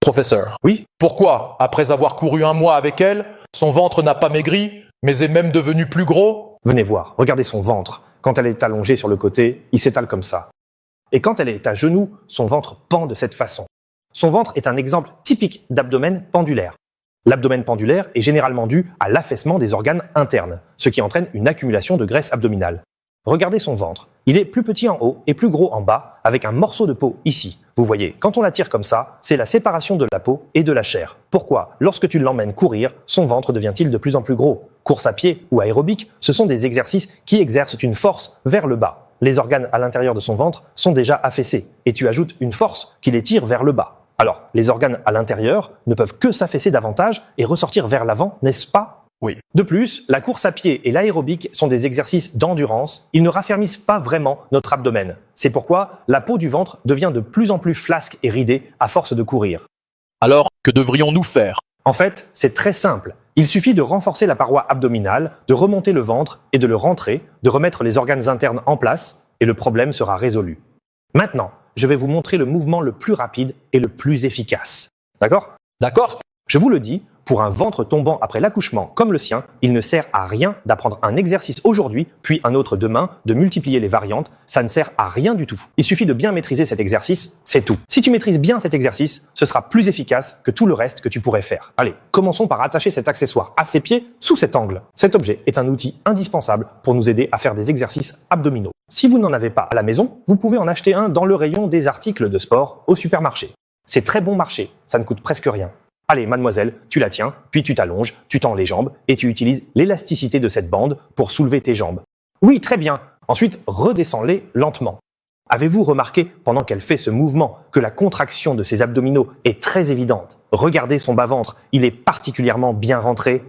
Professeur, Oui? pourquoi, après avoir couru un mois avec elle, son ventre n'a pas maigri, mais est même devenu plus gros? Venez voir, regardez son ventre. Quand elle est allongée sur le côté, il s'étale comme ça. Et quand elle est à genoux, son ventre pend de cette façon. Son ventre est un exemple typique d'abdomen pendulaire. L'abdomen pendulaire est généralement dû à l'affaissement des organes internes, ce qui entraîne une accumulation de graisse abdominale. Regardez son ventre. Il est plus petit en haut et plus gros en bas, avec un morceau de peau ici. Vous voyez, quand on la tire comme ça, c'est la séparation de la peau et de la chair. Pourquoi? Lorsque tu l'emmènes courir, son ventre devient-il de plus en plus gros? Course à pied ou aérobic, ce sont des exercices qui exercent une force vers le bas. Les organes à l'intérieur de son ventre sont déjà affaissés, et tu ajoutes une force qui les tire vers le bas. Alors, les organes à l'intérieur ne peuvent que s'affaisser davantage et ressortir vers l'avant, n'est-ce pas? Oui. De plus, la course à pied et l'aérobic sont des exercices d'endurance. Ils ne raffermissent pas vraiment notre abdomen. C'est pourquoi la peau du ventre devient de plus en plus flasque et ridée à force de courir. Alors, que devrions-nous faire? En fait, c'est très simple. Il suffit de renforcer la paroi abdominale, de remonter le ventre et de le rentrer, de remettre les organes internes en place, et le problème sera résolu. Maintenant, je vais vous montrer le mouvement le plus rapide et le plus efficace. D'accord? D'accord? Je vous le dis, pour un ventre tombant après l'accouchement comme le sien, il ne sert à rien d'apprendre un exercice aujourd'hui, puis un autre demain, de multiplier les variantes, ça ne sert à rien du tout. Il suffit de bien maîtriser cet exercice, c'est tout. Si tu maîtrises bien cet exercice, ce sera plus efficace que tout le reste que tu pourrais faire. Allez, commençons par attacher cet accessoire à ses pieds sous cet angle. Cet objet est un outil indispensable pour nous aider à faire des exercices abdominaux. Si vous n'en avez pas à la maison, vous pouvez en acheter un dans le rayon des articles de sport au supermarché. C'est très bon marché, ça ne coûte presque rien. Allez, mademoiselle, tu la tiens, puis tu t'allonges, tu tends les jambes et tu utilises l'élasticité de cette bande pour soulever tes jambes. Oui, très bien. Ensuite, redescends-les lentement. Avez-vous remarqué, pendant qu'elle fait ce mouvement, que la contraction de ses abdominaux est très évidente? Regardez son bas-ventre, il est particulièrement bien rentré.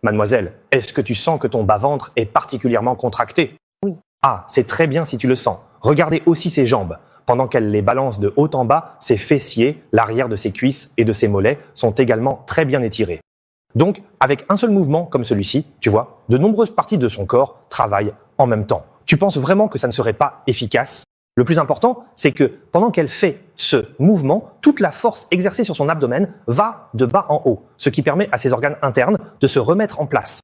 Mademoiselle, est-ce que tu sens que ton bas-ventre est particulièrement contracté? Oui. Ah, c'est très bien si tu le sens. Regardez aussi ses jambes. Pendant qu'elle les balance de haut en bas, ses fessiers, l'arrière de ses cuisses et de ses mollets sont également très bien étirés. Donc, avec un seul mouvement comme celui-ci, tu vois, de nombreuses parties de son corps travaillent en même temps. Tu penses vraiment que ça ne serait pas efficace? Le plus important, c'est que pendant qu'elle fait ce mouvement, toute la force exercée sur son abdomen va de bas en haut, ce qui permet à ses organes internes de se remettre en place.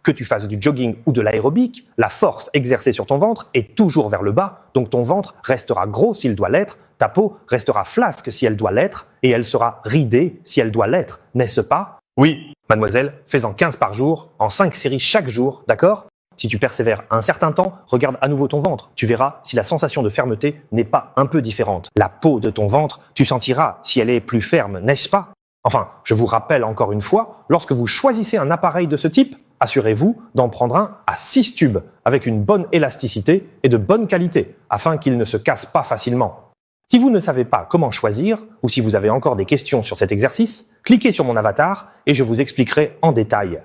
Que tu fasses du jogging ou de l'aérobic, la force exercée sur ton ventre est toujours vers le bas, donc ton ventre restera gros s'il doit l'être, ta peau restera flasque si elle doit l'être, et elle sera ridée si elle doit l'être, n'est-ce pas? Oui. Mademoiselle, fais-en 15 par jour, en 5 séries chaque jour, d'accord? Si tu persévères un certain temps, regarde à nouveau ton ventre. Tu verras si la sensation de fermeté n'est pas un peu différente. La peau de ton ventre, tu sentiras si elle est plus ferme, n'est-ce pas? Enfin, je vous rappelle encore une fois, lorsque vous choisissez un appareil de ce type, assurez-vous d'en prendre un à 6 tubes, avec une bonne élasticité et de bonne qualité, afin qu'il ne se casse pas facilement. Si vous ne savez pas comment choisir, ou si vous avez encore des questions sur cet exercice, cliquez sur mon avatar et je vous expliquerai en détail.